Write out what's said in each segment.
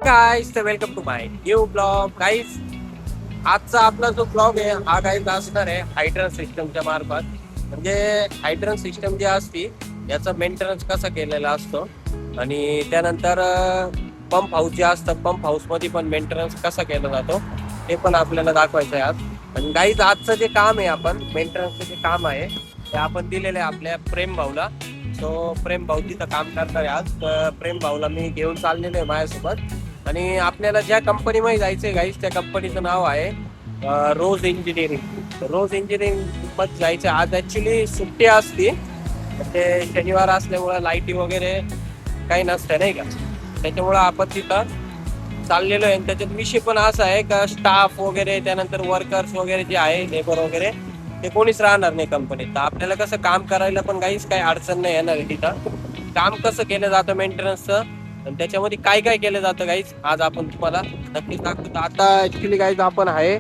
Guys तर welcome to my new blog guys. आजचा आपला जो ब्लॉग आहे हा गाईज असणार आहे हायड्रन सिस्टमच्या मार्फत. म्हणजे हायड्रन सिस्टम जी असती याचा मेंटेनन्स कसा केलेला असतो आणि त्यानंतर पंप हाऊस जे असतं पंप हाऊस मध्ये पण मेंटेनन्स कसा केला जातो ते पण आपल्याला दाखवायचं आहे आज. आणि गाईज आजचं जे काम आहे आपण मेंटेनन्सचं जे काम आहे ते आपण दिलेलं आहे आपल्या प्रेम भाऊला. सो प्रेम भाऊ तिथं काम करणार आहे आज. तर प्रेम भाऊला मी घेऊन चाललेलो आहे माझ्यासोबत. आणि आपल्याला ज्या कंपनीमध्ये जायचंय गाईस त्या कंपनीचं नाव आहे रोज इंजिनिअरिंग. रोज इंजिनिअरिंग मध्ये जायचं. आज ऍक्च्युली सुट्टी असते ते शनिवार असल्यामुळे लाईटी वगैरे काही नसतं नाही का. त्याच्यामुळं आपण तिथं चाललेलो आहे. त्याच्यात विषय पण असा आहे का स्टाफ वगैरे त्यानंतर वर्कर्स वगैरे जे आहे लेबर वगैरे ते कोणीच राहणार नाही कंपनीत. तर आपल्याला कसं काम करायला पण काहीच काही अडचण नाही येणार आहे. तिथं काम कसं केलं जातं मेंटेनन्सचं आणि त्याच्यामध्ये काय काय केलं जातं गाईज आज आपण तुम्हाला नक्कीच दाखवतो. आता ऍक्च्युली गाईज आपण आहे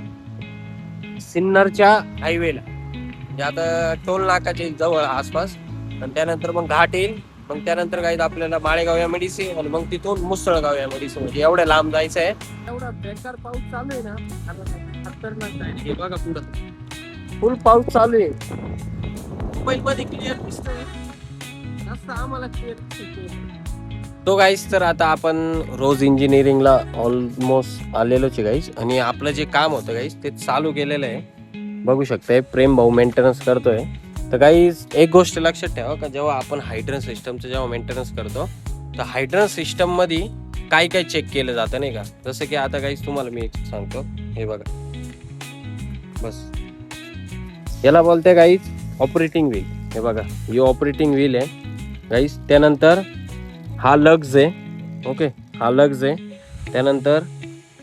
सिन्नरच्या हायवेला, म्हणजे आता टोल नाकाच्या जवळ आसपास. आणि त्यानंतर मग घाट येईल. मग त्यानंतर गाईज आपल्याला माळेगाव या मेडिसी आणि मग तिथून मुसळगाव या मेडिसी. म्हणजे एवढ्या लांब जायचं आहे. एवढा बेकार पाऊस चालू आहे ना खतरनाक आहे. हे बघा पुढं फुल पाऊस चालू आहे. मोबाईल मध्ये क्लिअर दिसतंय जास्त आम्हाला क्लिअर दिसतंय. तो गाईस तर आता आपण रोज इंजिनिअरिंगला ऑलमोस्ट आलेलोच आहे गाईस. आणि आपलं जे काम होतं गाईस ते चालू केलेलं आहे. बघू शकताय प्रेम भाऊ मेंटेनन्स करतोय. तर गाईस एक गोष्ट लक्षात ठेवा का जेव्हा आपण हायड्रन सिस्टमचं जेव्हा मेंटेनन्स करतो तर हायड्रन सिस्टम मध्ये काय काय चेक केलं जातं नाही का. जसं की आता गाईस तुम्हाला मी एक सांगतो. हे बघा बस याला बोलते गाईस ऑपरेटिंग व्हील. हे बघा ही ऑपरेटिंग व्हील आहे गाईस. त्यानंतर हा लग्ज आहे. ओके हा लग्ज आहे. त्यानंतर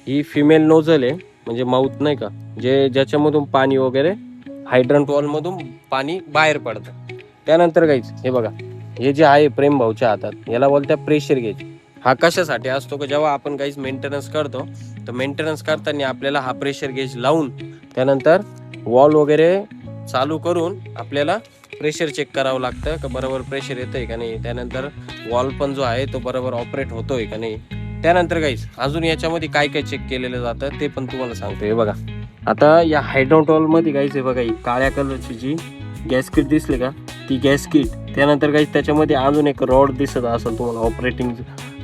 ही फिमेल नोझल आहे म्हणजे माउथ नाही का जे ज्याच्यामधून पाणी वगैरे हायड्रंट वॉल मधून पाणी बाहेर पडतं. त्यानंतर गाईज हे बघा हे जे आहे प्रेम भाऊच्या हातात याला बोलतात प्रेशर गेज. हा कशासाठी असतो की जेव्हा आपण गाईज मेंटेनन्स करतो तर मेंटेनन्स करताना आपल्याला हा प्रेशर गेज लावून त्यानंतर वॉल वगैरे चालू करून आपल्याला प्रेशर चेक करावं लागतं का बरोबर प्रेशर येतंय का नाही. त्यानंतर वॉल पण जो आहे तो बरोबर ऑपरेट होतोय का नाही. त्यानंतर गाईज अजून याच्यामध्ये काय काय चेक केलेलं जातं ते पण तुम्हाला सांगतो. हे बघा आता या हायड्रॉट वॉल मध्ये गाईज हे बघा ही काळ्या कलरची जी गॅस किट दिसली का ती गॅस किट. त्यानंतर गाईज त्याच्यामध्ये अजून एक रॉड दिसत असेल तुम्हाला ऑपरेटिंग.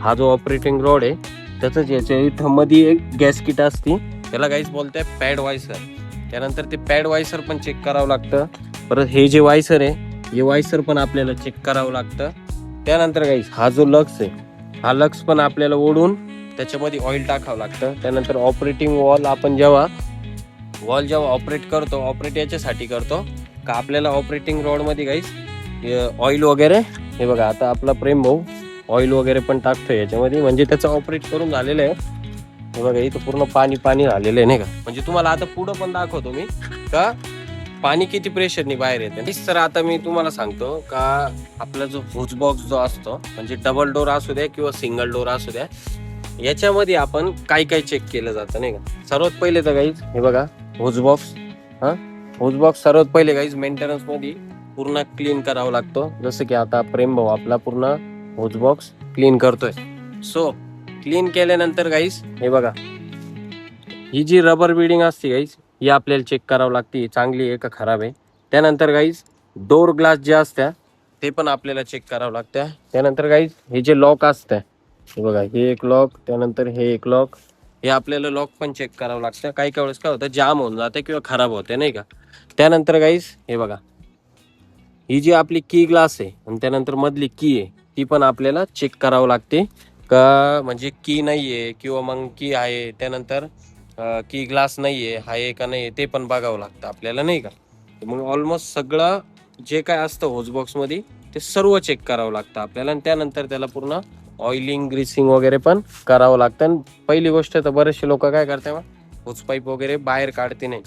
हा जो ऑपरेटिंग रॉड आहे त्याच याच्या इथं मध्ये एक गॅस किट असते त्याला गाईज बोलताय पॅड वायसर. त्यानंतर ते पॅड वायसर पण चेक करावं लागतं. परत हे जे वायसर आहे हे वायसर पण आपल्याला चेक करावं लागतं. त्यानंतर गाईज हा जो लक्स आहे हा लक्स पण आपल्याला ओढून त्याच्यामध्ये ऑइल टाकावं लागतं. त्यानंतर ऑपरेटिंग वॉल आपण जेव्हा ऑपरेट करतो ऑपरेट याच्यासाठी करतो का आपल्याला ऑपरेटिंग रॉड मध्ये गाईज ऑइल वगैरे. हे बघा आता आपला प्रेम भाऊ ऑइल वगैरे पण टाकतोय याच्यामध्ये म्हणजे त्याचं ऑपरेट करून झालेलं आहे. हे बघा इथं पूर्ण पाणी पाणी झालेलं आहे नाही का. म्हणजे तुम्हाला आता पुढं पण दाखवतो मी का पाणी किती प्रेशरनी बाहेर येते. तर आता मी तुम्हाला सांगतो का आपला जो हुज बॉक्स जो असतो म्हणजे डबल डोर असू द्या किंवा सिंगल डोर असू द्या याच्यामध्ये आपण काय काय चेक केलं जातं नाही का. सर्वात पहिले तर गाईज हे बघा हुज बॉक्स. हा हुज बॉक्स सर्वात पहिले गाईज मेंटेनन्स मध्ये पूर्ण क्लीन करावं लागतो. जसं की आता प्रेम भाऊ आपला पूर्ण हुज बॉक्स क्लीन करतोय. सो क्लीन केल्यानंतर गाईज हे बघा ही जी रबर बिल्डिंग असते गाईज ही आपल्याला चेक करावं लागते चांगली आहे का खराब आहे. त्यानंतर गाईज डोर ग्लास जे असत्या ते पण आपल्याला चेक करावं लागतं. त्यानंतर गाईज हे जे लॉक असतं हे बघा हे एक लॉक त्यानंतर हे एक लॉक हे आपल्याला लॉक पण चेक करावं लागतं. काही काही वेळेस काय होतं जाम होऊन जाते किंवा खराब होते नाही का. त्यानंतर गाईज हे बघा ही जी आपली की ग्लास आहे आणि त्यानंतर मधली की आहे ती पण आपल्याला चेक करावं लागते का म्हणजे की नाहीये किंवा मग की आहे. त्यानंतर की ग्लास नाहीये आहे का नाही ते पण बघावं लागतं आपल्याला नाही का. मग ऑलमोस्ट सगळं जे काय असतं होजबॉक्स मध्ये ते सर्व चेक करावं लागतं आपल्याला. आणि त्यानंतर त्याला पूर्ण ऑइलिंग ग्रीसिंग वगैरे पण करावं लागतं. आणि पहिली गोष्ट तर बरेचसे लोक काय करतात होज पाईप वगैरे बाहेर काढते नाही.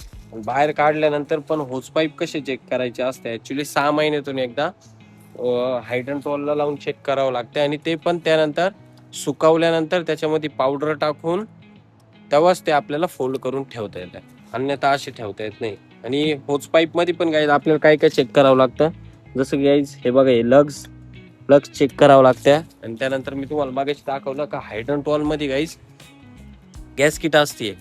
बाहेर काढल्यानंतर पण होज पाईप कसे चेक करायचे असते ऍक्च्युली 6 महिन्यातून एकदा हायड्रंट वॉलला लावून चेक करावं लागतं. आणि ते पण त्यानंतर सुकवल्यानंतर त्याच्यामध्ये पावडर टाकून तेव्हाच ते आपल्याला फोल्ड करून ठेवता येतात. अन्यथा असे ठेवता येत नाही. आणि होज पाईप मध्ये पण गाईज आपल्याला काय काय चेक करावं लागतं. जसं की गाईज हे बघा हे लग्स प्लग चेक करावं लागतं. आणि त्यानंतर मी तुम्हाला मागाशी दाखवलं का हायड्रंट वॉल मध्ये गाईज गॅस किट असते,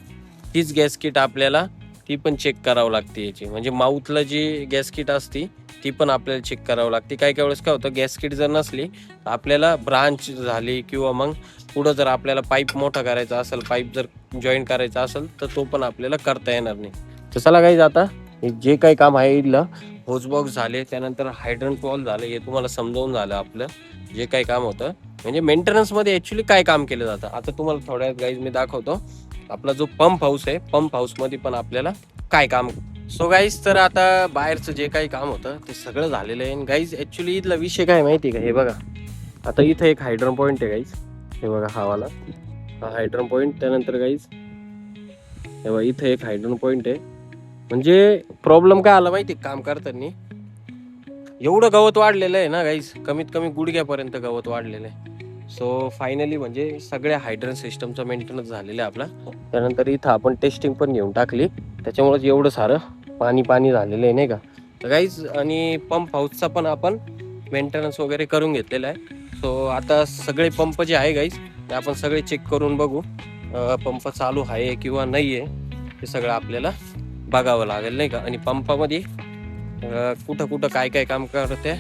तीच गॅस किट आपल्याला ती पण चेक करावं लागते याची. म्हणजे माउथला जी गॅस किट असती ती पण आपल्याला चेक करावं लागते. काही काही वेळेस काय होतं, गॅस किट जर नसली तर आपल्याला ब्रांच झाली किंवा मग पुढं जर आपल्याला पाईप मोठा करायचा असेल, पाईप जर जॉईन करायचा असेल तर तो पण आपल्याला करता येणार नाही. तर चला गाईज, आता जे काही काम आहे इथलं होज बॉक्स झाले, त्यानंतर हायड्रंट वॉल झाले, हे तुम्हाला समजावून झालं आपलं जे काही काम होतं. म्हणजे मेंटेनन्स मध्ये ऍक्च्युली काय काम केलं जातं आता तुम्हाला थोड्या गाईज मी दाखवतो. आपला जो पंप हाऊस आहे, पंप हाऊस मध्ये पण आपल्याला काय काम. सो गाईज, तर आता बाहेरचं जे काही काम होतं ते सगळं झालेलं आहे. गाईज ऍक्च्युली इथला विषय काय माहिती का, हे बघा आता इथं एक हायड्रम पॉईंट आहे गाईज, हे बघा हा वाला, हा हायड्रम पॉईंट. त्यानंतर गाईज हे बघा इथं एक हायड्रम पॉईंट आहे. म्हणजे प्रॉब्लेम काय आला माहिती काम करताना, एवढं गवत वाढलेलं आहे ना गाईज, कमीत कमी गुडघ्यापर्यंत गवत वाढलेलं आहे. सो फायनली म्हणजे सगळ्या हायड्रन सिस्टमचा मेंटेनन्स झालेला आहे आपला. त्यानंतर इथं आपण टेस्टिंग पण घेऊन टाकली, त्याच्यामुळे एवढं सारं पाणी झालेलं आहे नाही का. तर गाईज, आणि पंप हाऊसचा पण आपण मेंटेनन्स वगैरे करून घेतलेला आहे. सो आता सगळे पंप जे आहे गाईज ते आपण सगळे चेक करून बघू, पंप चालू आहे किंवा नाही आहे ते सगळं आपल्याला बघावं लागेल नाही का. आणि पंपामध्ये कुठं कुठं काय काय काम करते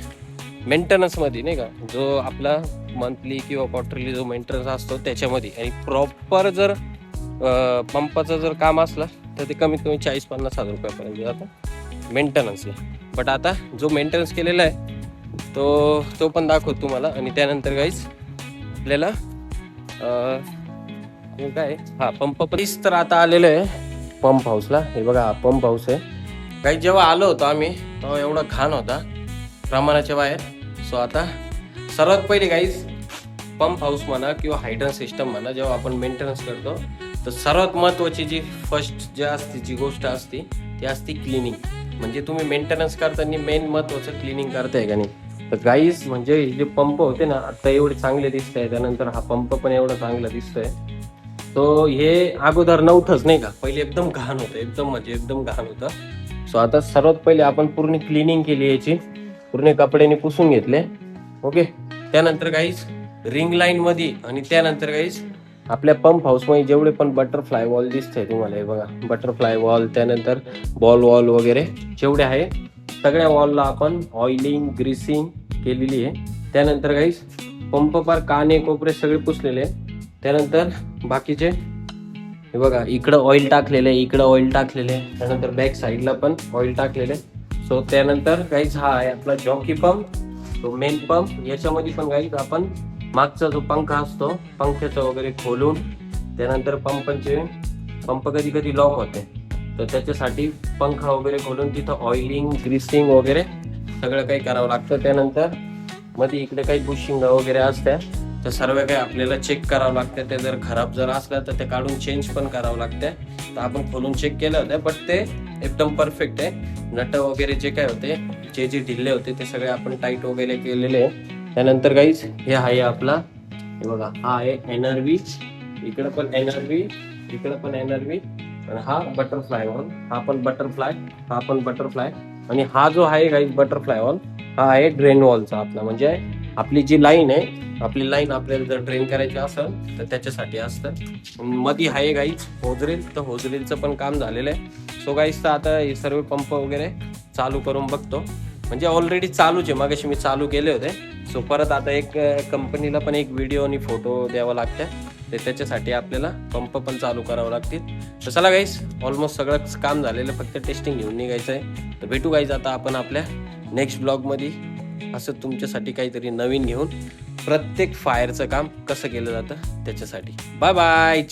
मेंटेनन्स मध्ये नाही का, जो आपला मंथली किंवा क्वार्टरली जो मेंटेनन्स असतो त्याच्यामध्ये. आणि प्रॉपर जर पंपाचं जर काम असलं तर ते कमीत कमी 40-50 हजार रुपयापर्यंत जातं मेंटेनन्सला. बट आता जो मेंटेनन्स केलेला आहे तो पण दाखवतो तुम्हाला. आणि त्यानंतर गाईज आपल्याला काय हा पंप पण तर आता आलेलं आहे पंप हाऊसला. हे बघा हा पंप हाऊस आहे गाईज. जेव्हा आलो होतो आम्ही तेव्हा एवढा घाण होता प्रमाणाच्या बाहेर. सो आता सर्वात पहिले गाईज पंप हाऊस म्हणा किंवा हायड्रन सिस्टम म्हणा, जेव्हा आपण मेंटेनन्स करतो तर सर्वात महत्त्वाची जी फर्स्ट जी असते जी गोष्ट असते ती असते क्लिनिंग. म्हणजे तुम्ही मेंटेनन्स करताना मेन महत्त्वाचं क्लिनिंग करताय का नाही. तर गाईज म्हणजे जे पंप होते ना आता एवढे चांगले दिसत आहे, त्यानंतर हा पंप पण एवढा चांगला दिसतोय. तो हे अगोदर नव्हतंच नाही का, पहिले एकदम घाण होतं, एकदम म्हणजे एकदम घाण होतं. सो आता सर्वात पहिले आपण पूर्ण क्लिनिंग केली याची, पूर्ण कपड्याने पुसून घेतले. ओके, त्यानंतर गाईज रिंग लाईन मध्ये आणि त्यानंतर गाईज आपल्या पंप हाऊस मध्ये जेवढे पण बटरफ्लाय वॉल दिसतंय तुम्हाला, हे बघा बटरफ्लाय वॉल, त्यानंतर बॉल वॉल वगैरे जेवढे आहे सगळ्या वॉलला आपण ऑइलिंग ग्रीसिंग केलेली आहे. त्यानंतर गाईज पंप पार काने कोपरे सगळे पुसलेले आहे. त्यानंतर बाकीचे हे बघा इकडं ऑइल टाकलेलं आहे, इकडं ऑइल टाकलेलं आहे, त्यानंतर बॅक साईडला पण ऑइल टाकलेलं आहे. सो त्यानंतर गाईज हा आहे आपला जॉकी पंप, तो मेन पंप. याच्यामध्ये पण गाईज आपण मागचा जो पंखा असतो पंख्याचं वगैरे खोलून, त्यानंतर पंप कधी कधी लॉक होते तर त्याच्यासाठी पंखा वगैरे खोलून तिथं ऑइलिंग ग्रीसिंग वगैरे सगळं काही करावं लागतं. त्यानंतर मध्ये इकडे काही बुशिंग वगैरे असत्या तर सर्व काही आपल्याला चेक करावं लागतं. ते जर खराब जर असलं तर ते काढून चेंज पण करावं लागतं. तर आपण खोलून चेक केलं होतं बट ते एकदम परफेक्ट आहे. नट वगैरे जे काय होते जे ढिल्ले होते ते सगळे आपण टाईट वगैरे केलेले आहे. त्यानंतर गाईज हे आहे आपला, हे बघा हा आहे एनआरव्ही, इकडं पण एनआरव्ही, इकडं पण एनआरव्ही, आणि हा बटरफ्लाय वॉल, हा पण बटरफ्लाय, हा पण बटरफ्लाय. आणि हा जो आहे गाईज बटरफ्लाय वॉल हा आहे ड्रेन वॉलचा आपला. म्हणजे आपली जी लाईन आहे, आपली लाईन आपल्याला जर ड्रेन करायची असेल तर त्याच्यासाठी असतं. मध्ये आहे गाईज होजरेल, तर होजरेलचं पण काम झालेलं आहे. सो गाईज तर आता हे सर्व पंप वगैरे चालू करून बघतो. म्हणजे ऑलरेडी चालूच आहे, मागाशी मी चालू केले होते. सो परत आता एक कंपनीला पण एक व्हिडिओ आणि फोटो द्यावा लागते, तर त्याच्यासाठी आपल्याला पंप पण चालू करावं लागतील. तर चला गाईज ऑलमोस्ट सगळंच काम झालेलं, फक्त टेस्टिंग घेऊन निघायचं आहे. तर भेटू गाईज आता आपण आपल्या नेक्स्ट ब्लॉगमध्ये असं तुमच्यासाठी काहीतरी नवीन घेऊन, प्रत्येक फायरचं काम कसं केलं जातं त्याच्यासाठी. Bye bye.